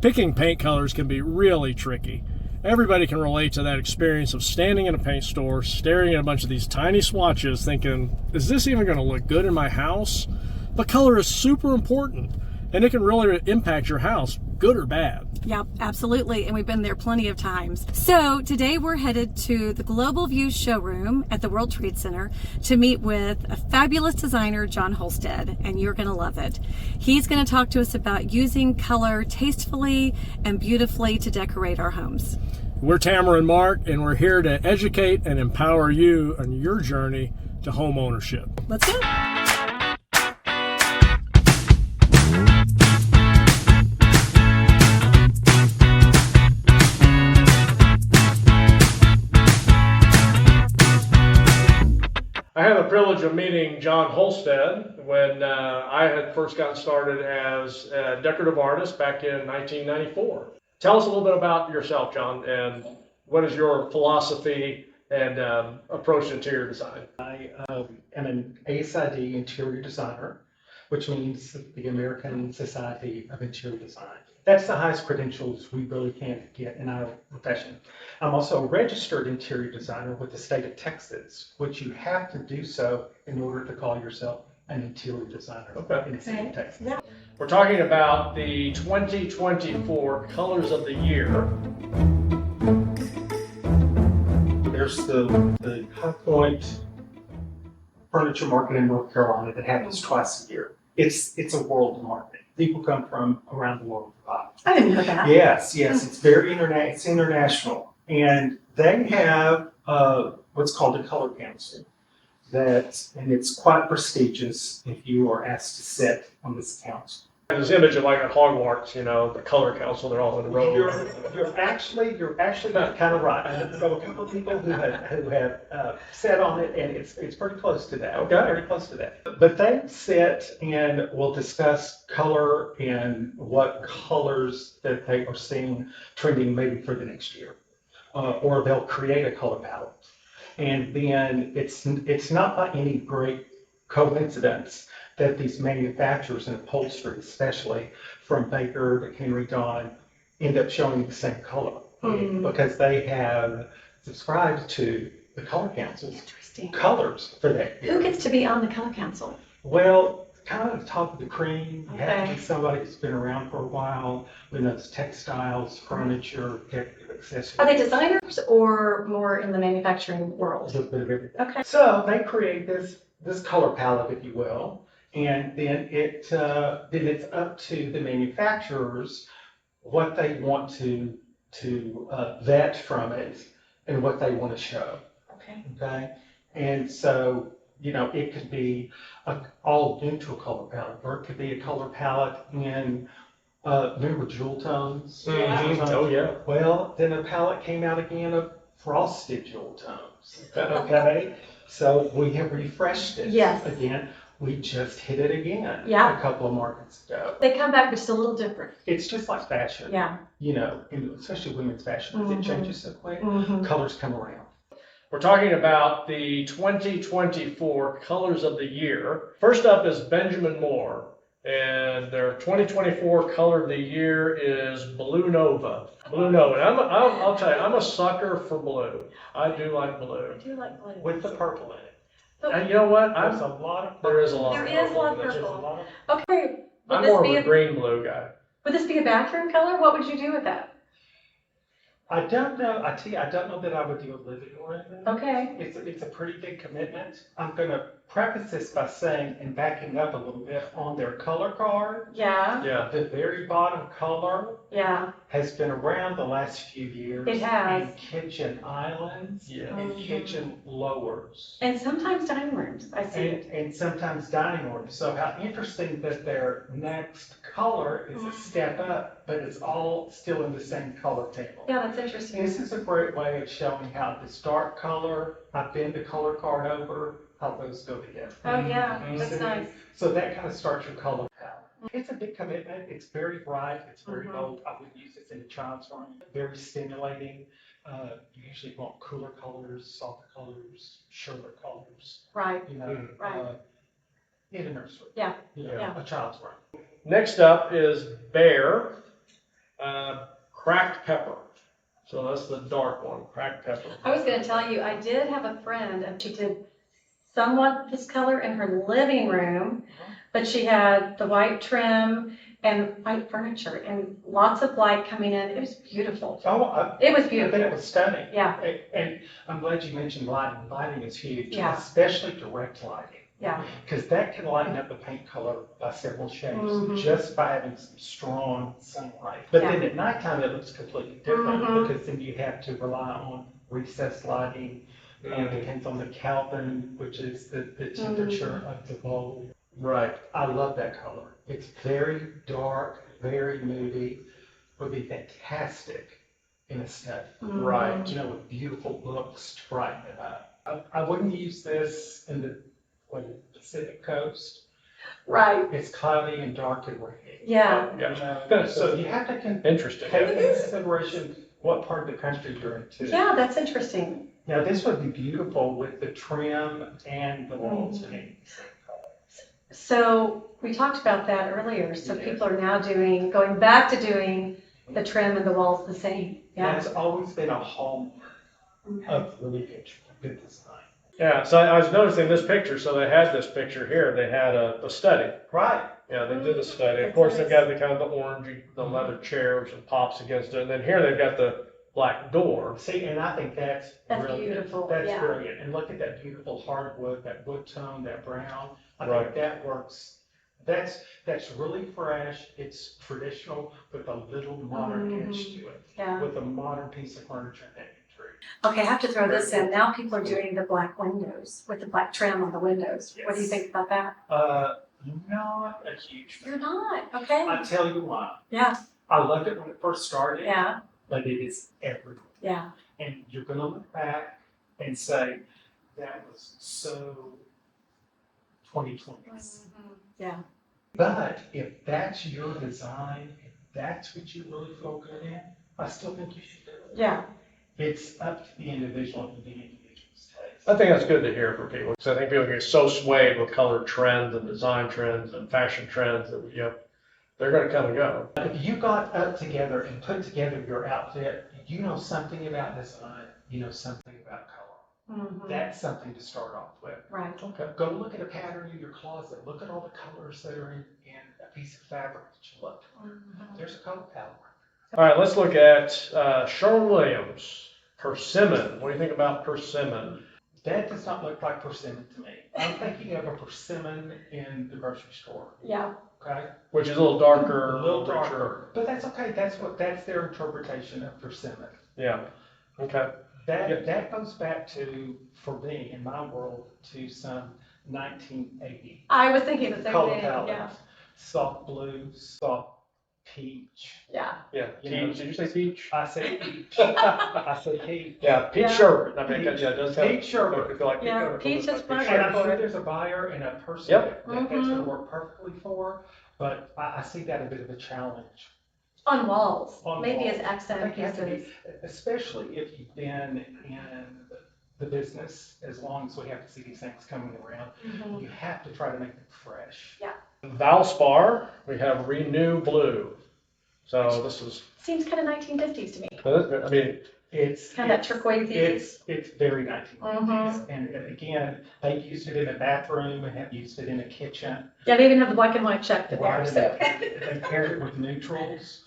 Picking paint colors can be really tricky. Everybody can relate to that experience of standing in a paint store, staring at a bunch of these tiny swatches, thinking, is this even going to look good in my house? But color is super important, and it can really impact your house, good or bad. Yep, absolutely, and we've been there plenty of times. So today we're headed to the Global View showroom at the World Trade Center to meet with a fabulous designer, John Holstead, and you're going to love it. He's going to talk to us about using color tastefully and beautifully to decorate our homes. We're Tamara and Mark, and we're here to educate and empower you on your journey to home ownership. Let's go. I had the privilege of meeting John Holstead when I had first gotten started as a decorative artist back in 1994. Tell us a little bit about yourself, John, and what is your philosophy and approach to interior design? I am an ASID interior designer, which means the American Society of Interior Design. That's the highest credentials we really can get in our profession. I'm also a registered interior designer with the state of Texas, which you have to do so in order to call yourself an interior designer in the state of Texas. Yeah. We're talking about the 2024 colors of the year. There's the High Point Furniture Market in North Carolina that happens twice a year. It's a world market. People come from around the world to buy. I didn't know that. Yes, it's very it's international, and they have what's called a color council. And it's quite prestigious if you are asked to sit on this council. This image of like at Hogwarts, you know, the color council, they're all in a row. You're actually kind of right. I know a couple of people who have sat on it, and it's pretty close to that. Okay. Very close to that. But they sit and will discuss color and what colors that they are seeing trending maybe for the next year, or they'll create a color palette. And then it's not by any great coincidence that these manufacturers and upholstery, especially from Baker to Henry Don, end up showing the same color because they have subscribed to the color council's colors for that year. Who gets to be on the color council? Well, kind of the top of the cream. You have to Okay. be somebody who's been around for a while, who knows textiles, furniture, decorative accessories. Are they designers or more in the manufacturing A world? little bit of everything. Okay. So they create this color palette, if you will, and then it's up to the manufacturers what they want to vet from it and what they want to show. Okay. Okay, and so it could be all neutral color palette, or it could be a color palette in remember jewel tones. Mhm. Oh yeah. Well, then a palette came out again of frosted jewel tones. Okay, so we have refreshed it Yes. again. We just hit it again Yeah. a couple of markets ago. They come back, but just a little different. It's just like fashion. Yeah. And especially women's fashion, because it changes so quick. Colors come around. We're talking about the 2024 colors of the year. First up is Benjamin Moore, and their 2024 color of the year is Blue Nova. Blue Nova. And I'll tell you, I'm a sucker for blue. I do like blue. I do like blue. With the purple in it. And you know what? There's a lot of There is a lot. There of is a lot of purple. There's a purple. lot of Okay. I'm more of a green blue guy. Would this be a bathroom color? What would you do with that? I don't know. I tell you, I don't know that I would do a living room. Okay. It's a pretty big commitment. I'm going to preface this by saying, and backing up a little bit, on their color card, Yeah. Yeah. the very bottom color Yeah. has been around the last few years. It has. And kitchen islands Yeah. and kitchen lowers. And sometimes dining rooms. I see it. And sometimes dining rooms. So how interesting that their next color is a step up, but it's all still in the same color table. Yeah, that's interesting. This is a great way of showing how this dark color, I've been the color card over, how those go together. Oh, yeah. That's So- nice. So that kind of starts your color palette. It's a big commitment. It's very bright. It's very bold. I would use this in a child's room. Very stimulating. You usually want cooler colors, softer colors, surer colors. Right. Right. In a nursery. Yeah. A child's room. Next up is Bear, Cracked pepper. So that's the dark one, cracked pepper. I was going to tell you, I did have a friend, and she did somewhat this color in her living room, but she had the white trim and white furniture and lots of light coming in. It was beautiful. It was beautiful. I think it was stunning. Yeah. And I'm glad you mentioned lighting. Lighting is huge, Yeah. especially direct lighting. Yeah. Because that can lighten up the paint color by several shades Mhm. just by having some strong sunlight. But Yeah. then at nighttime it looks completely different Mhm. because then you have to rely on recessed lighting. It depends on the Kelvin, which is the temperature of the bulb. Right. I love that color. It's very dark, very moody. Would be fantastic in a study. Right. You know, with beautiful books to brighten it up. I wouldn't use this in the Pacific coast. Right. It's cloudy and dark and rainy. Yeah. So you have to Interesting. take into consideration what part of the country you're in too. Yeah, that's interesting. Now this would be beautiful with the trim and the walls Mhm. being the same color. So we talked about that earlier. So people are now going back to doing the trim and the walls the same. Yeah. That's always been a hallmark of really good design. Yeah, so I was noticing this picture, so they had this picture here, they had a study. Right. Yeah, they did a study. Of That's course, they've nice. got the kind of the orangey, the leather chairs and pops against it, and then here they've got the black door. See, and I think that's brilliant. Beautiful. That's Yeah. brilliant. And look at that beautiful hardwood, that wood tone, that brown. I Right. think that works. That's really fresh. It's traditional with a little modern edge to it. Yeah. With a modern piece of furniture and interior. Okay, I have to throw this in. Now people are doing the black windows with the black trim on the windows. What do you Yes. think about that? Not a huge fan. You're not. Okay. I tell you what, Yeah. I loved it when it first started, Yeah. but it is everywhere. Yeah. And you're gonna look back and say, that was so 2020s. Yeah. But if that's your design, if that's what you really feel good in, I still think you should do it. Yeah. It's up to the individual and the individual's taste. I think that's good to hear for people, because I think people get so swayed with color trends and design trends and fashion trends that, they're gonna come and go. If you got up together and put together your outfit, you know something about design, you know something about color. That's something to start off with. Right. Okay. Go look at a pattern in your closet. Look at all the colors that are in a piece of fabric that you love. There's a color palette. All right, let's look at Sherwin-Williams, persimmon. What do you think about persimmon? That does not look like persimmon to me. I'm thinking of a persimmon in the grocery store. Yeah. Okay? Which is a little darker, A little richer. darker. But that's okay. That's their interpretation of persimmon. Yeah. Okay. That goes back to, for me, in my world, to some 1980 I was thinking the same color thing. palette. Yeah. Soft blue, soft peach. Yeah. Yeah. You know, Peach. Did you say peach? I said peach. I said peach. Yeah, peach Yeah. sherbet. I mean, Peach- it does have. peach sherbet. I feel like Yeah, peach peach is fine. And I'm for sure it. there's a buyer and a person Yep. that's gonna work perfectly for, but I see that a bit of a challenge. On walls. On Maybe walls. as I accent think you have to be, pieces. especially if you've been in the business as long as we have to see these things coming around, you have to try to make them fresh. Yeah. Valspar, we have Renew Blue. So this is, Seems kind of 1950s to me. I mean, It's Kind of that turquoise. It's very 1950s, and again, they've used it in a bathroom and have used it in a kitchen. Yeah, they even have the black and white check in there. Right, So. they paired it with neutrals.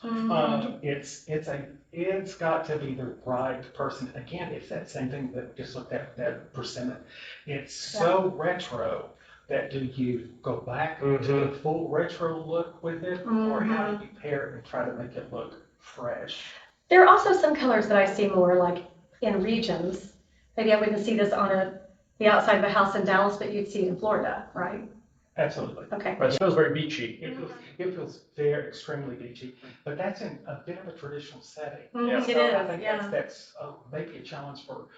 It's got to be the right person. Again, it's that same thing that we just looked at, that persimmon. It's so retro that do you go back to the full retro look with it, or how do you pair it and try to make it look fresh? There are also some colors that I see more like in regions. Maybe I wouldn't see this on the outside of a house in Dallas, but you'd see it in Florida, right? Absolutely. Okay. it feels very beachy. It feels very extremely beachy, but that's in a bit of a traditional setting. Yeah. It So is, I think yeah. that's maybe a challenge for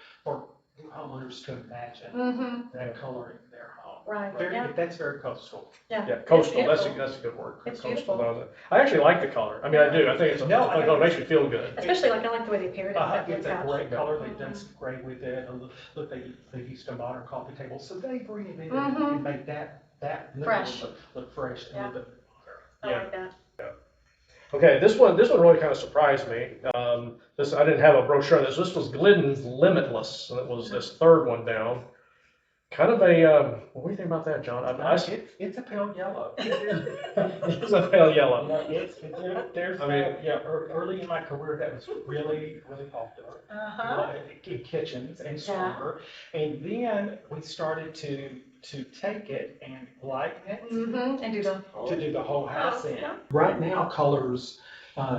new homeowners to imagine that color in their home. Right, Very, yeah. That's very coastal. Yeah, coastal. It's That's a good word. It's Coastal. beautiful. I actually like the color. I mean, I do. I think it makes me feel good. Especially I like the way they paired it. It's a Yeah. great color. They've done some great with it. Look, they used a modern coffee table, so they bring it in and make that Fresh. look fresh and a little bit modern. I like that. Okay, this one really kind of surprised me. I didn't have a brochure on this. This was Glidden's Limitless, and it was this third one down. Kind of a, what do you think about that, John? It's a pale yellow. It's a pale yellow. No, there's, I mean, early in my career, that was really, really popular. In kitchens and stronger. And then we started to take it and lighten it And to do the whole house in. Yeah. Right now, colors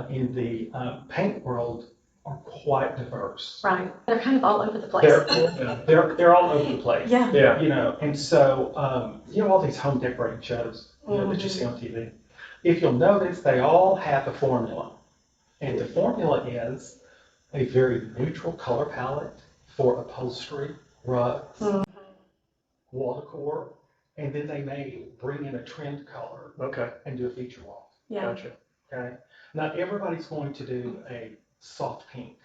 in the paint world are quite diverse. Right. They're kind of all over the place. They're all over the place. Yeah. Yeah. You know, and so all these home decorating shows that you see on TV. If you'll notice, they all have a formula, and the formula is a very neutral color palette for upholstery, rugs, wall decor, and then they may bring in a trend color Okay, and do a feature wall. Yeah. gotcha. Okay, not everybody's going to do a soft pink,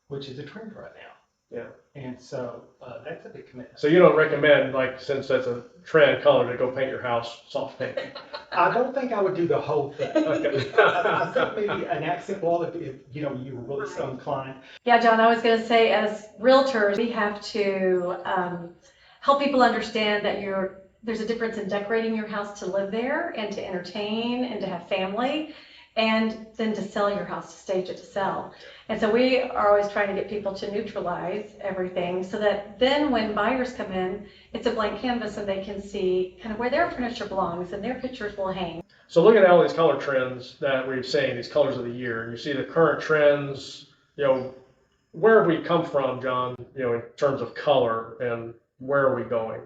which is a trend right now. Yeah. And so that's a big commitment. So you don't recommend, like, since that's a trend color, to go paint your house soft pink? I don't think I would do the whole thing. Okay. I think maybe an accent wall if you were really so inclined. Yeah, John, I was going to say, as realtors, we have to help people understand that there's a difference in decorating your house to live there and to entertain and to have family, and then to sell your house, to stage it to sell. And so we are always trying to get people to neutralize everything so that then when buyers come in, it's a blank canvas and they can see kind of where their furniture belongs and their pictures will hang. So looking at all these color trends that we've seen, these colors of the year, and you see the current trends, where have we come from, John, in terms of color, and where are we going?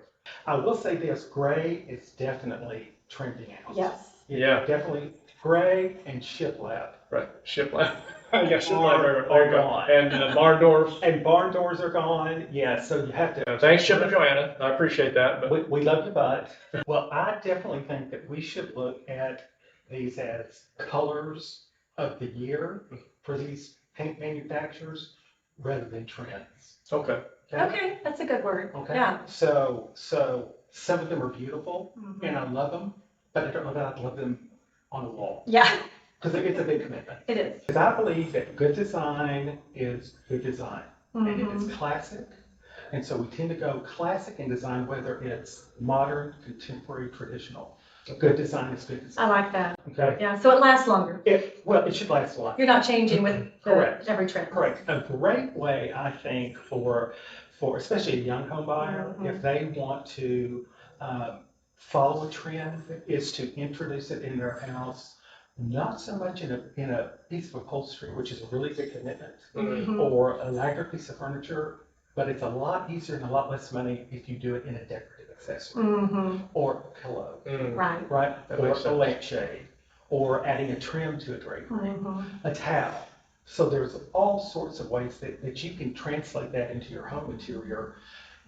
I will say this, gray is definitely trending out. Yes. Yeah. Definitely gray and shiplap. Right, shiplap. Yeah, shiplap, Are there you go. gone. And barn doors. And barn doors are gone. Yeah, so you have to. Yeah, thanks, Chip and Joanna. I appreciate that. But We love you, bud. Well, I definitely think that we should look at these as colors of the year for these paint manufacturers rather than trends. okay. Okay, that's a good word. Okay. Yeah. So some of them are beautiful and I love them, but I don't know that I love them on the wall Yeah, because it's a big commitment. it is. Because I believe that good design is good design and it is classic. And so we tend to go classic in design, whether it's modern, contemporary, traditional. Good design is good I design. like that. Okay. Yeah, so it lasts longer. It should last a lot. You're not changing with Correct. every trend. Correct. A great way, I think, for especially a young home buyer, if they want to follow a trend, is to introduce it in their house, not so much in a piece of upholstery, which is a really big commitment, or a lighter piece of furniture, but it's a lot easier and a lot less money if you do it in a decorative accessory, or a pillow, Right. right? That Or makes a sense. lampshade, or adding a trim to a drapery, a towel. So there's all sorts of ways that you can translate that into your home interior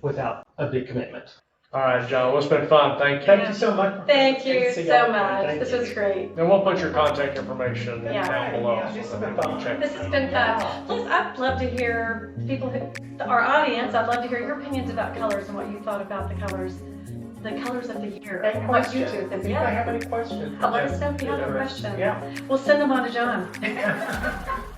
without a big commitment. All right, John. Well, it's been fun. Thank you. Thank you so much. Thank you Good to see so y'all. much. Thank This you. was great. And we'll put your contact information Yeah. down below. Yeah, this has been fun. Check. This has been fun. Plus, I'd love to hear our audience, I'd love to hear your opinions about colors and what you thought about the colors of the year. And What you questions. two If think. you have any questions. Let us know if you have a question. Yeah. We'll send them on to John.